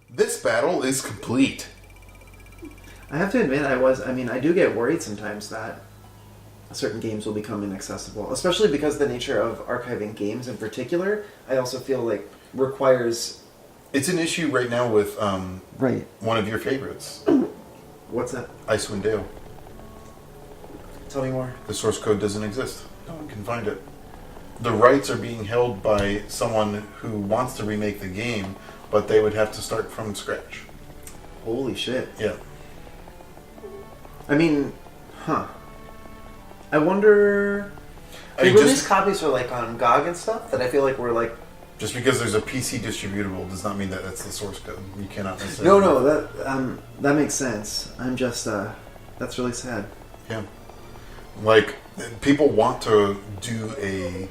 This battle is complete. I have to admit, I do get worried sometimes that certain games will become inaccessible, especially because the nature of archiving games in particular, I also feel like requires... It's an issue right now with right. one of your favorites. What's that? Icewind Dale. Tell me more. The source code doesn't exist. No one can find it. The rights are being held by someone who wants to remake the game, but they would have to start from scratch. Holy shit. Yeah. I mean, I wonder... They release copies for, like, on GOG and stuff that I feel like were, like... Just because there's a PC distributable does not mean that that's the source code. You cannot necessarily... No, that makes sense. I'm just, that's really sad. Yeah. Like, people want to do a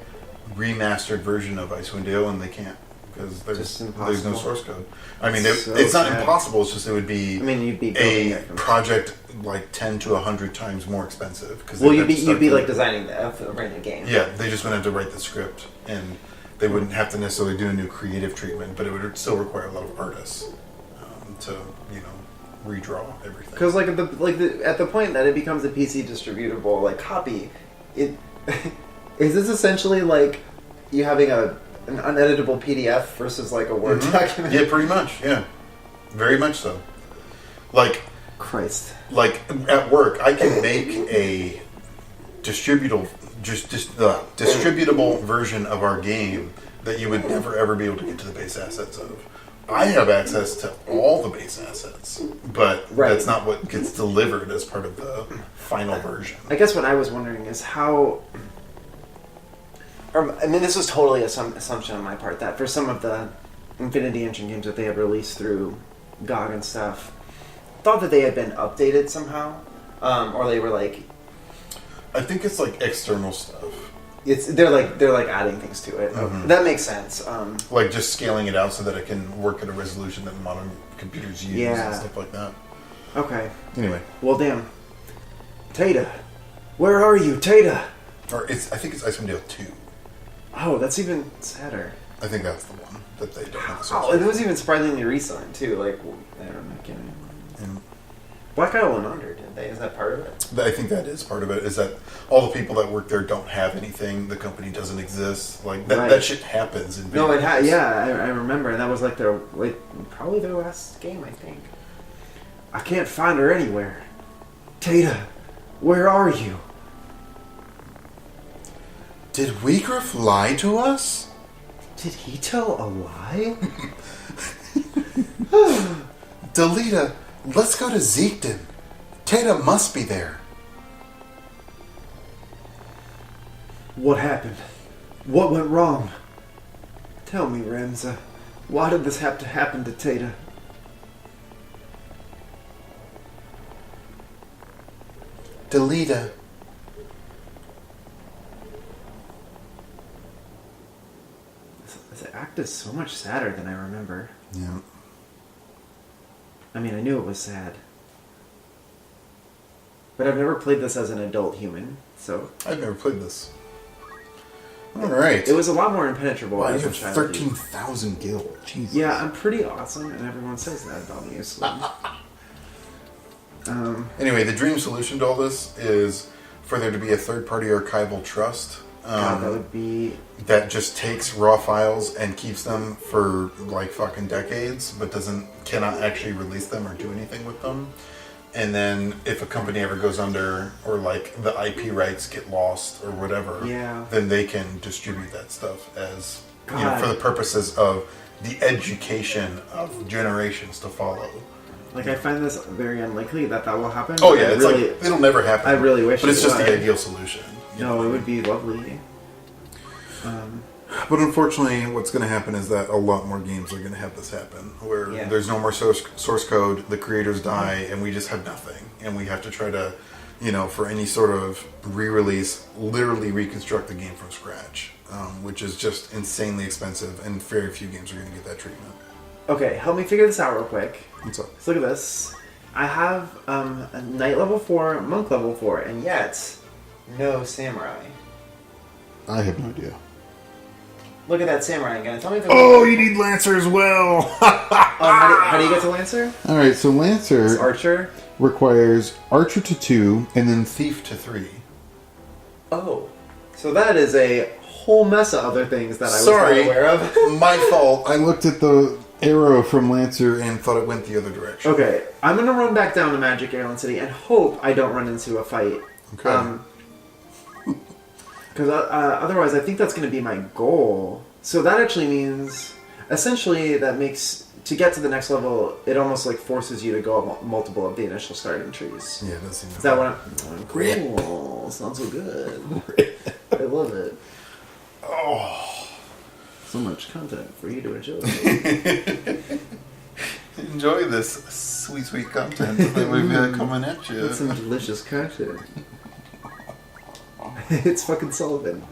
remastered version of Icewind Dale, and they can't. Because there's no source code. I mean, it's not impossible, it's just it would be, you'd be a project like 10 to 100 times more expensive. Well, you'd be like designing the brand new game. Yeah, they just wouldn't have to write the script, and they wouldn't have to necessarily do a new creative treatment, but it would still require a lot of artists to, redraw everything. Because at the point that it becomes a PC distributable like copy, is this essentially like you having an uneditable PDF versus like a Word document? Yeah, pretty much. Yeah, very much so. Like Christ. Like at work, I can make a distributable version of our game that you would never ever be able to get to the base assets of. I have access to all the base assets, but that's not what gets delivered as part of the final version. I guess what I was wondering is how... this was totally an assumption on my part, that for some of the Infinity Engine games that they have released through GOG and stuff, I thought that they had been updated somehow, or they were like... I think it's like external stuff. They're like adding things to it. Mm-hmm. That makes sense. Like just scaling it out so that it can work at a resolution that modern computers use and stuff like that. Okay. Anyway. Well, damn. Tata. Where are you, Tata? I think it's Icewind Dale 2. Oh, that's even sadder. I think that's the one that they don't have. Oh, it was even surprisingly recent, too. Like, I don't know, I can't remember. Black Isle went under, didn't they? Is that part of it? I think that is part of it, is that all the people that work there don't have anything, the company doesn't exist. Like, that shit happens in video games. I remember, and that was like probably their last game, I think. I can't find her anywhere. Tata, where are you? Did Wheatgriff lie to us? Did he tell a lie? Delita, let's go to Zeekden. Tata must be there. What happened? What went wrong? Tell me, Remza. Why did this have to happen to Tata? Delita. The act is so much sadder than I remember. Yeah. I mean, I knew it was sad. But I've never played this as an adult human, so... I've never played this. Alright. It was a lot more impenetrable as a child. 13,000 gil. Jesus. Yeah, I'm pretty awesome, and everyone says that about me. Anyway, the dream solution to all this is for there to be a third-party archival trust. God, that would be... That just takes raw files and keeps them for, like, fucking decades, but cannot actually release them or do anything with them. And then if a company ever goes under, or, like, the IP rights get lost or whatever, then they can distribute that stuff as, for the purposes of the education of generations to follow. Like, I find this very unlikely that will happen. Oh, yeah, it's really, like, it'll never happen. I really wish it would. But it's just the ideal solution. No, it would be lovely. But unfortunately, what's going to happen is that a lot more games are going to have this happen, where there's no more source code, the creators die, and we just have nothing. And we have to try to, for any sort of re-release, literally reconstruct the game from scratch, which is just insanely expensive, and very few games are going to get that treatment. Okay, help me figure this out real quick. What's up? Let's look at this. I have a Knight level 4, Monk level 4, and yet no Samurai. I have no idea. Look at that Samurai again. Tell me if you need Lancer as well! How do you get to Lancer? All right, so Lancer It's Archer. requires Archer to 2 and then Thief to 3. Oh. So that is a whole mess of other things that I was Sorry. not aware of. My fault. I looked at the arrow from Lancer and thought it went the other direction. Okay, I'm gonna run back down to Magic Airland City and hope I don't run into a fight. Okay. Because otherwise, I think that's going to be my goal. So that actually means, essentially, that makes, to get to the next level, it almost like forces you to go up multiple of the initial starting trees. Yeah, it does seem. Is that what I'm... Cool. Sounds so good. I love it. Oh. So much content for you to enjoy. Enjoy this sweet, sweet content that we've got coming at you. That's some delicious content. It's fucking Sullivan.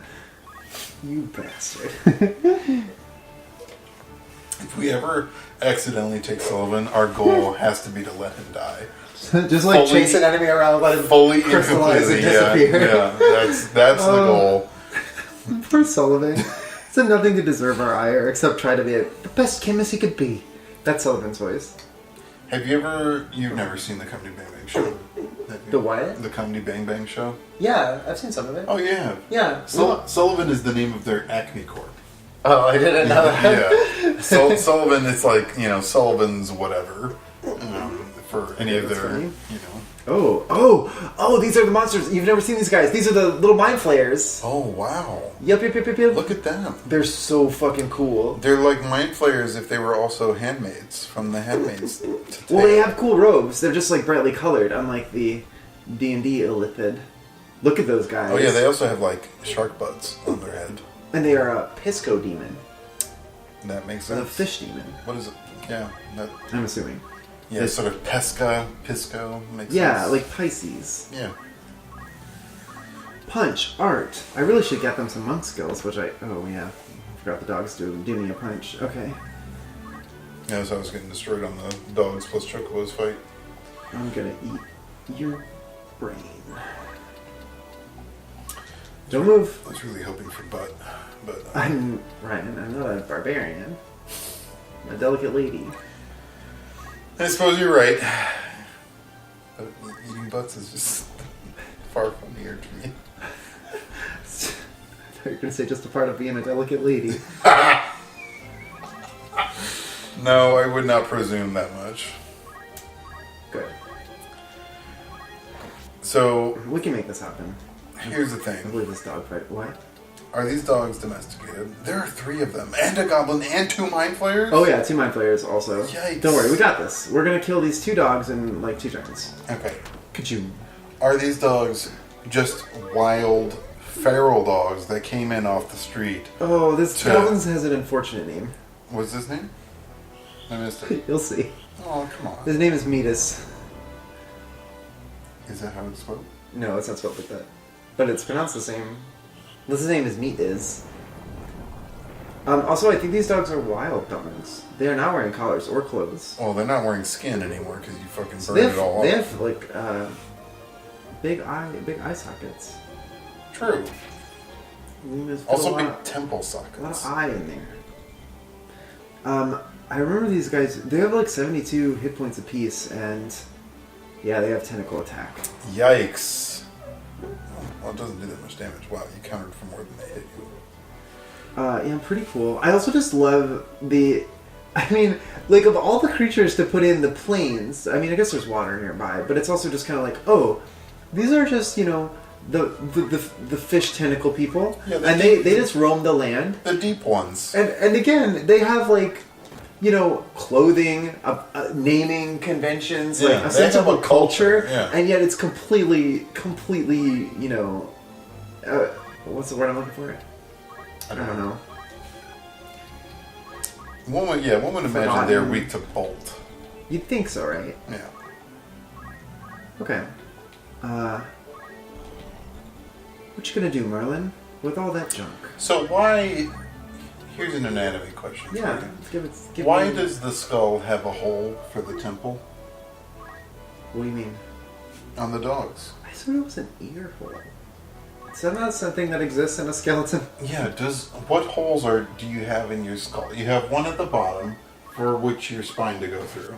You bastard. If we ever accidentally take Sullivan, our goal has to be to let him die. Just like Fully- chase an enemy around, let him Fully and crystallize and completely, disappear. yeah. That's the goal. Poor Sullivan. He's done nothing to deserve our ire except try to be the best chemist he could be. That's Sullivan's voice. Have you ever... You've never seen the Comedy Bang Bang show? Have you? The what? The Comedy Bang Bang show? Yeah, I've seen some of it. Oh, yeah. Yeah. Sullivan is the name of their Acme Corp. Oh, I didn't know that. Yeah. Sullivan, it's like, Sullivan's whatever. For any of That's their, funny. know. These are the monsters. You've never seen these guys. These are the little mind flayers. Oh, wow. Yep. Look at them. They're so fucking cool. They're like mind flayers if they were also handmaids from the Handmaids. Well, they have cool robes. They're just like brightly colored, unlike the D&D illithid. Look at those guys. Oh, yeah, they also have like shark butts on their head. And they are a pisco demon. That makes Or sense. a fish demon. What is it? Yeah, that. I'm assuming. Yeah, sort of pisco makes sense. Yeah, like Pisces. Yeah. Punch, art. I really should get them some monk skills, which I forgot the dogs do me a punch. Okay. Yeah, so I was getting destroyed on the dogs plus chocobos fight. I'm gonna eat your brain. Don't move. I was really hoping for butt, but I'm Ryan. I'm not a barbarian. I'm a delicate lady. I suppose you're right. But eating butts is just far funnier to me. I thought you were gonna say just a part of being a delicate lady. No, I would not presume that much. Good. So, We can make this happen. here's the I thing. believe this dog fight. What? Are these dogs domesticated? There are 3 of them. And a goblin and 2 mind flayers? Oh yeah, 2 mind flayers also. Yikes. Don't worry, we got this. We're gonna kill these 2 dogs in like 2 turns. Okay. Ka-choom. Are these dogs just wild, feral dogs that came in off the street? Oh, this To- goblin has an unfortunate name. What's his name? I missed it. You'll see. Oh, come on. His name is Metis. Is that how it's spelled? No, it's not spelled like that. But it's pronounced the same. His name is Metis. Also, I think these dogs are wild dogs. They are not wearing collars or clothes. Well, they're not wearing skin anymore because you fucking So burned it all they off. have like big eye sockets. True. There's Also a big lot, temple a lot sockets. of eye in there. I remember these guys. They have like 72 hit points apiece, and yeah, they have tentacle attack. Yikes. Well, it doesn't do that much damage. Wow, you countered for more than they hit you. Yeah, pretty cool. I also just love the... I mean, like, of all the creatures to put in the plains, I mean, I guess there's water nearby, but it's also just kind of like, oh, these are just, the fish tentacle people, Yeah, and they just roam the land. The deep ones. And again, they have, like, clothing, naming conventions, Yeah, like, a they sense have of a a culture, yeah. and yet it's completely, what's the word I'm looking for? I don't know. One would imagine Forgotten. they're weak to bolt. You'd think so, right? Yeah. Okay. What you gonna do, Merlin? With all that junk? So why... Here's an anatomy question. Yeah. for you. Give Why me... does the skull have a hole for the temple What do you mean? on the dogs? I thought it was an ear hole. Is that not something that exists in a skeleton? Yeah, what holes do you have in your skull? You have one at the bottom for which your spine to go through.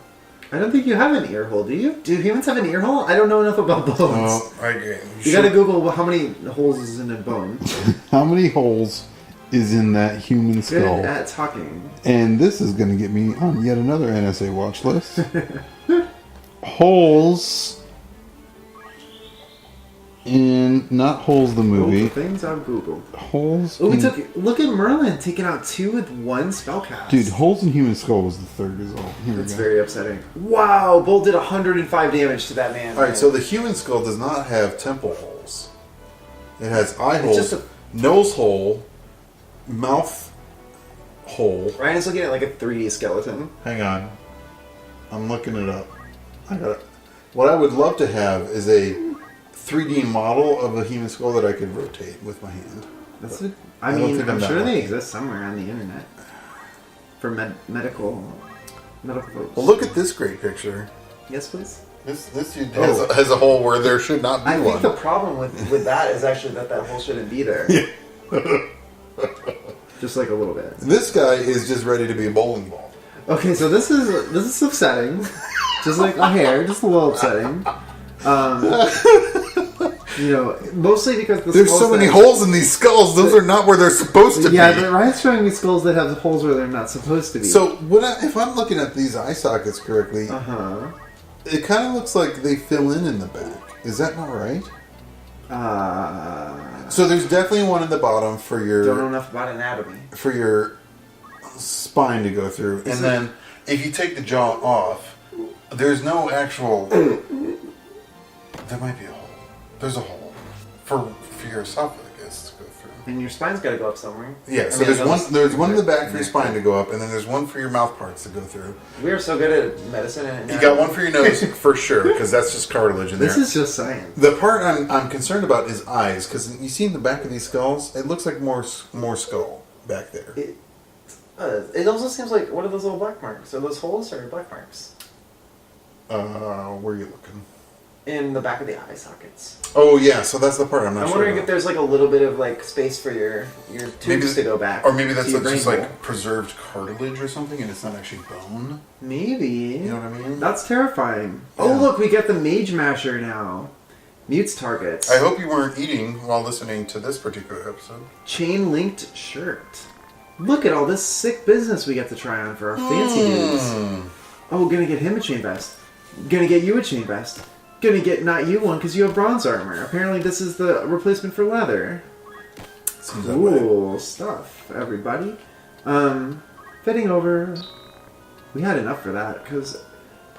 I don't think you have an ear hole, do you? Do humans have an ear hole? I don't know enough about bones. Well, I agree. You gotta Google how many holes is in a bone. How many holes is in that human skull? Good at talking. And this is going to get me on yet another NSA watch list. Holes in, not Holes the movie. Google things I've Googled. Holes. Oh, we in, took. Look at Merlin taking out 2 with 1 spellcast. Dude, holes in human skull was the third result. Here That's we go. very upsetting. Wow, Bolt did 105 damage to that man. Alright, so the human skull does not have temple holes. It has eye It's holes, just a- nose hole, mouth hole. Ryan's looking at like a 3D skeleton. Hang on. I'm looking it up. I got it. What I would love to have is a 3D model of a human skull that I could rotate with my hand. That's But it. I don't mean, think I'm that sure they lucky. exist somewhere on the internet for medical folks. Well, look at this great picture. Yes, please. This dude Oh. has a hole where there should not be I one. think the problem with that is actually that hole shouldn't be there. Just like a little bit. This guy is just ready to be a bowling ball. Okay, so this is upsetting. Just like a hair, just a little upsetting. Mostly because the There's skulls so many that- holes in these skulls. Those are not where they're supposed to Yeah, be. but Ryan's showing me skulls that have holes where they're not supposed to be. So if I'm looking at these eye sockets correctly, it kind of looks like they fill in the back. Is that not right? So there's definitely one in the bottom for don't know your enough about anatomy. spine to go through, and then if you take the jaw off, there's no actual. There might be a hole. There's a hole for your esophagus to go through. And your spine's got to go up somewhere. Yeah, so there's one in the back for your spine to go up, and then there's one for your mouth parts to go through. We are so good at medicine. And You got one for your nose for sure, because that's just cartilage in there. This is just science. The part I'm concerned about is eyes, because you see in the back of these skulls, it looks like more skull back there. It also seems like, what are those little black marks? Are those holes or black marks? Where are you looking? In the back of the eye sockets. Oh yeah, so that's the part I'm not I'm sure wondering about. if there's like a little bit of like space for your tubes to go back. Or maybe that's to your just brain like hole. preserved cartilage or something, and it's not actually bone. Maybe. You know what I mean? That's terrifying. Yeah. Oh look, we get the Mage Masher now. Mutes targets. I hope you weren't eating while listening to this particular episode. Chain linked shirt. Look at all this sick business we get to try on for our fancy dudes. Oh, gonna get him a chain vest. Gonna get you a chain vest. Gonna get not you one because you have bronze armor. Apparently this is the replacement for leather. Seems that way. Cool stuff, everybody. Fitting over. We had enough for that because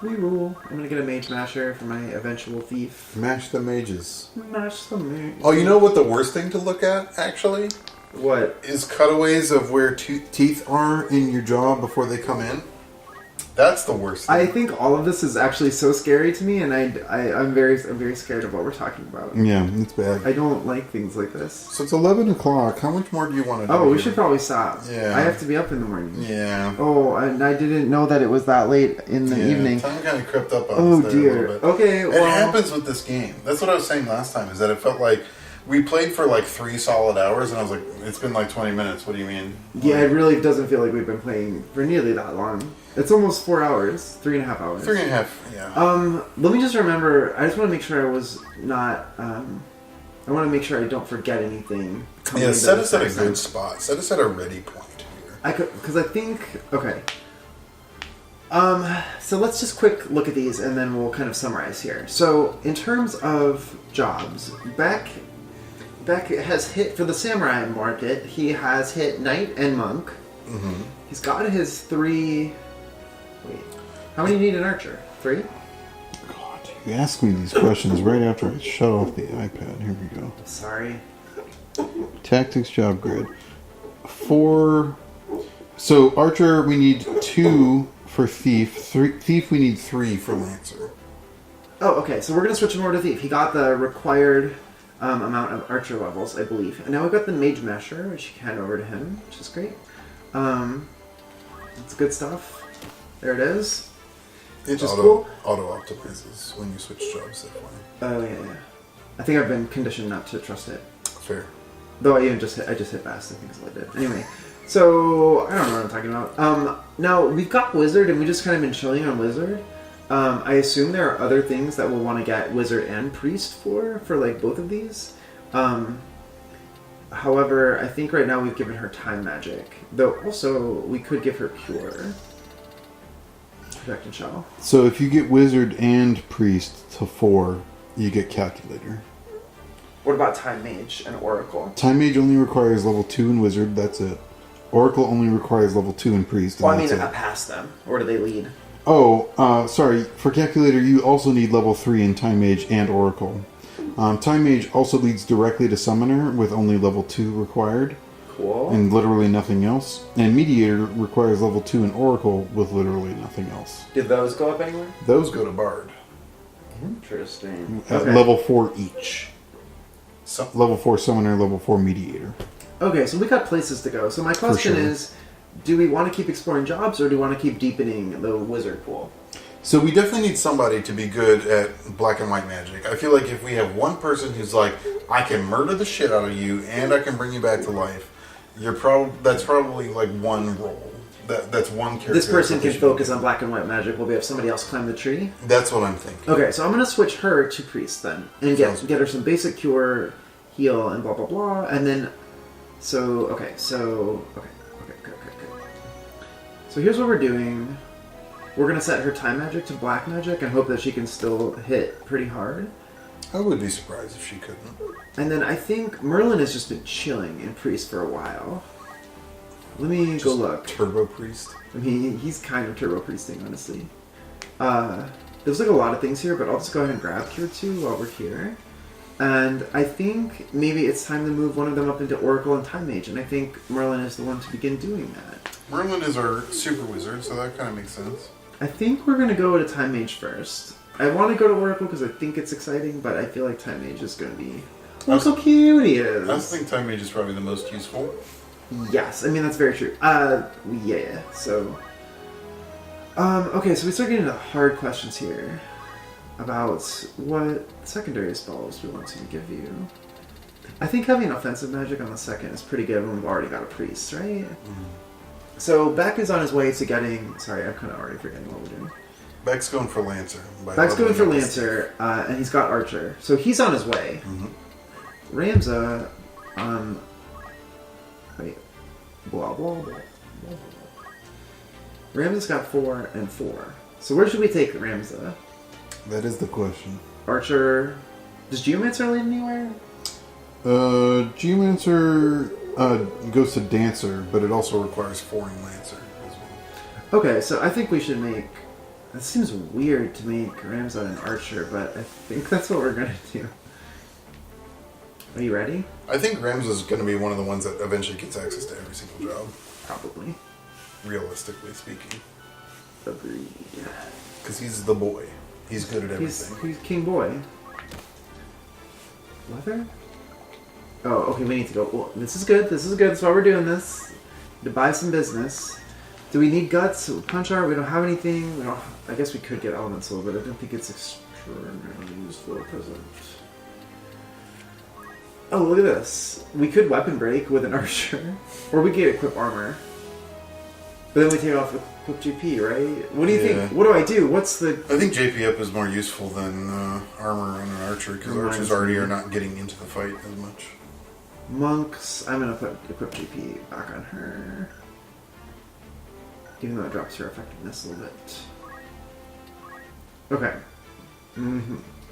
we rule. I'm gonna get a Mage Masher for my eventual thief. Mash the mages. Mash the mage. Oh, you know what the worst thing to look at, actually? What? Is cutaways of where teeth are in your jaw before they come in. That's the worst thing. I think all of this is actually so scary to me, and I'm very scared of what we're talking about. Yeah, it's bad. I don't like things like this. So it's 11 o'clock. How much more do you want to do? Oh, we here? should probably stop. Yeah. I have to be up in the morning. Yeah. Oh, and I didn't know that it was that late in the evening. Time kind of crept up on Oh us there a dear. little bit. Okay, It well, happens with this game. That's what I was saying last time, is that it felt like we played for like 3 solid hours, and I was like, it's been like 20 minutes. What do you mean? yeah, it really doesn't feel like we've been playing for nearly that long. It's almost 4 hours, 3.5 hours. 3.5, yeah. Let me just remember. I just want to make sure I was not. I want to make sure I don't forget anything. coming Yeah, into set this us at a episode. good spot. Set us at a ready point here. I could, because I think, okay. So let's just quick look at these and then we'll kind of summarize here. So in terms of jobs, Beck has hit, for the samurai market, he has hit knight and monk. Mm-hmm. He's got his 3, wait, how many do you need an archer? 3? God, you ask me these questions right after I shut off the iPad. Here we go. Sorry. Tactics job grid. 4. So archer we need 2 for thief. Thief we need 3 for Lancer. Oh, okay, so we're going to switch him over to thief. He got the required amount of archer levels, I believe. And now we've got the mage masher, which you can hand over to him, which is great. It's good stuff. There it is. It Which is auto optimizes when you switch jobs that way. Oh, yeah. I think I've been conditioned not to trust it. Fair. Though I just hit fast, I think is what I did. Anyway, So I don't know what I'm talking about. Now we've got wizard, and we just kind of been chilling on wizard. I assume there are other things that we'll want to get wizard and priest for like both of these. However, I think right now we've given her time magic, though. Also, we could give her cure, protect and shell. So if you get wizard and priest to 4, you get calculator. What about time mage and oracle? Time mage only requires level 2 in wizard. That's it. Oracle only requires level 2 in priest. Well, I mean, that's I it. pass them. Or do they lead? Oh, sorry. For calculator, you also need level 3 in time mage and oracle. Time mage also leads directly to summoner with only level 2 required. Cool. And literally nothing else. And mediator requires level 2 in oracle with literally nothing else. Did those go up anywhere? Those go to bard. Interesting. At Okay. level 4 each. So, Level 4 summoner, level 4 mediator. Okay, so we got places to go. So my question sure. is, do we want to keep exploring jobs, or do we want to keep deepening the wizard pool? so we definitely need somebody to be good at black and white magic. I feel like if we have one person who's like, I can murder the shit out of you and I can bring you back to life, that's probably like one role. That's one character. This person can focus on black and white magic while we have somebody else climb the tree. That's what I'm thinking. Okay, so I'm going to switch her to priest then, and get Sounds good. her some basic cure, heal, and blah blah blah, and then okay. So here's what we're doing. We're gonna set her time magic to black magic and hope that she can still hit pretty hard. I would be surprised if she couldn't. And then I think Merlin has just been chilling in priest for a while. Let me go look. Turbo priest. I mean, he's kind of turbo priesting, honestly. There's like a lot of things here, but I'll just go ahead and grab Cure 2 while we're here. And I think maybe it's time to move one of them up into Oracle and Time Mage, and I think Merlin is the one to begin doing that. Merlin is our super wizard, so that kind of makes sense. I think we're going to go to Time Mage first. I want to go to Oracle because I think it's exciting, but I feel like Time Mage is going to be... Look how cute he is! I think time mage is probably the most useful. Yes, I mean, that's very true. Yeah, so... okay, so we start getting into hard questions here about what secondary spells we want to give you. I think having offensive magic on the second is pretty good when we've already got a priest, right? Mm-hmm. So Beck is on his way to getting... Sorry, I'm kind of already forgetting what we're doing. Beck's going for Lancer. Beck's going for Lancer, and he's got Archer. So he's on his way. Mm-hmm. Ramza, wait, blah, blah, blah, blah. Ramza's got 4 and 4. So where should we take Ramza? That is the question. Archer, does Geomancer lead anywhere? Geomancer goes to Dancer, But it also requires 4 in Lancer as well. Okay, so I think we should make, it seems weird to make Ramza an Archer, but I think that's what we're going to do. Are you ready? I think Ramza's going to be one of the ones that eventually gets access to every single job, Probably. realistically speaking. Agreed. Because he's the boy. He's good at everything. He's King Boy. Leather? Oh, okay, we need to go. Well, this is good. That's why we're doing this. To buy some business. Do we need guts? Punch art? We don't have anything. We don't. I guess we could get Element Soul, but I don't think it's extraordinarily useful at present. Oh, look at this. We could weapon break with an archer. Or we could equip armor. But then we take off with equip GP, right? What do you think? What do I do? What's the... I think JP up is more useful than armor and an archer, because archers already are not getting into the fight as much. Monks, I'm going to put equip GP back on her. Even though it drops her effectiveness a little bit. Okay.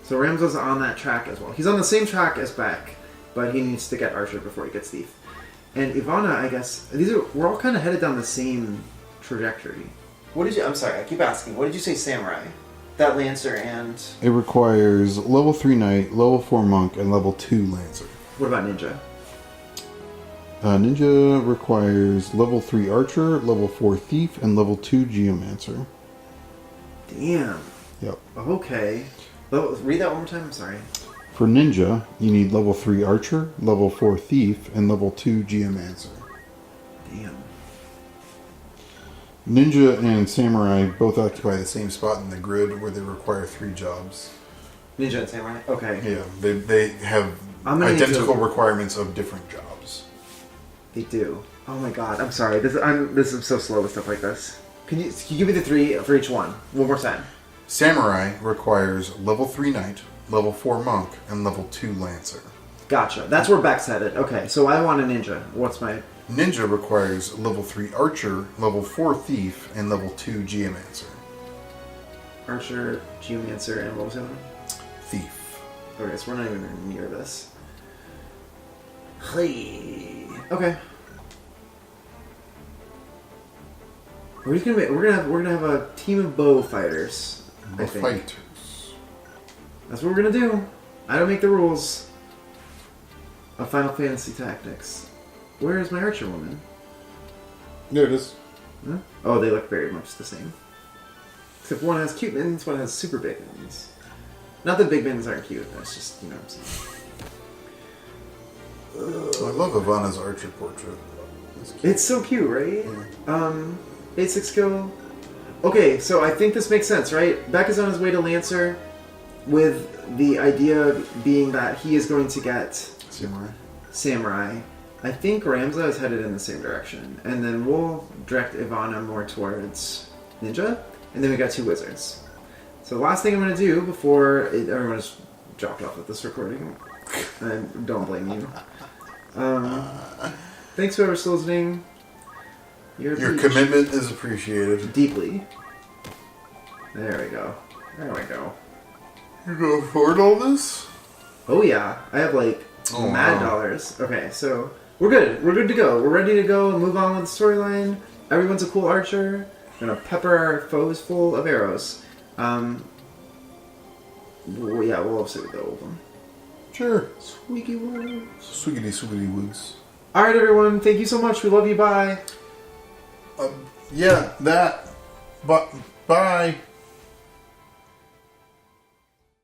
So Ramza's on that track as well. He's on the same track as Beck, but he needs to get Archer before he gets Thief. And Ivana, I guess, we're all kind of headed down the same trajectory. I'm sorry, I keep asking. What did you say, Samurai? That Lancer and... It requires level 3 Knight, level 4 Monk, and level 2 Lancer. What about Ninja? Ninja requires level 3 Archer, level 4 Thief, and level 2 Geomancer. Damn. Yep. Okay. Read that one more time, I'm sorry. For Ninja, you need level 3 Archer, level 4 Thief, and level 2 Geomancer. Damn. Ninja and Samurai both Occupy the same spot in the grid where they require 3 jobs. Ninja and Samurai? Okay. Yeah, they have I'm gonna identical requirements of different jobs. They do. Oh my god, I'm sorry. I'm so slow with stuff like this. Can you give me the 3 for each one? One more time. Samurai requires level 3 knight, level 4 monk, and level 2 lancer. Gotcha. That's where Beck's headed. Okay, so I want a ninja. What's my... Ninja requires level 3 archer, level 4 thief, and level 2 geomancer. Archer, geomancer, and what was the other one? Thief. Okay, so we're not even near this. Hey. Okay. We're gonna have a team of bow fighters. The I think. fighters. That's what we're gonna do. I don't make the rules of Final Fantasy Tactics. Where is my archer woman? There it is. Huh? Oh, they look very much the same. Except one has cute mittens, one has super big mittens. Not that big mittens aren't cute, that's just, you know what I'm saying. I love Ivana's archer portrait. It's so cute, right? Basic skill. Okay, so I think this makes sense, right? Beck is on his way to Lancer with the idea being that he is going to get Samurai. I think Ramza is headed in the same direction. And then we'll direct Ivana more towards Ninja. And then we got 2 wizards. So the last thing I'm going to do before everyone is dropped off with this recording, and don't blame you. Thanks whoever's still listening. Your commitment is appreciated. Deeply. There we go. There we go. You gonna afford all this? Oh yeah, I have like mad dollars. Okay, so we're good. We're good to go. We're ready to go and move on with the storyline. Everyone's a cool archer. We're gonna pepper our foes full of arrows. Well, yeah, we'll have to go with them. Sure. Squeaky woods. Swiggity woods. Alright everyone, thank you so much. We love you. Bye. Yeah, that. But bye.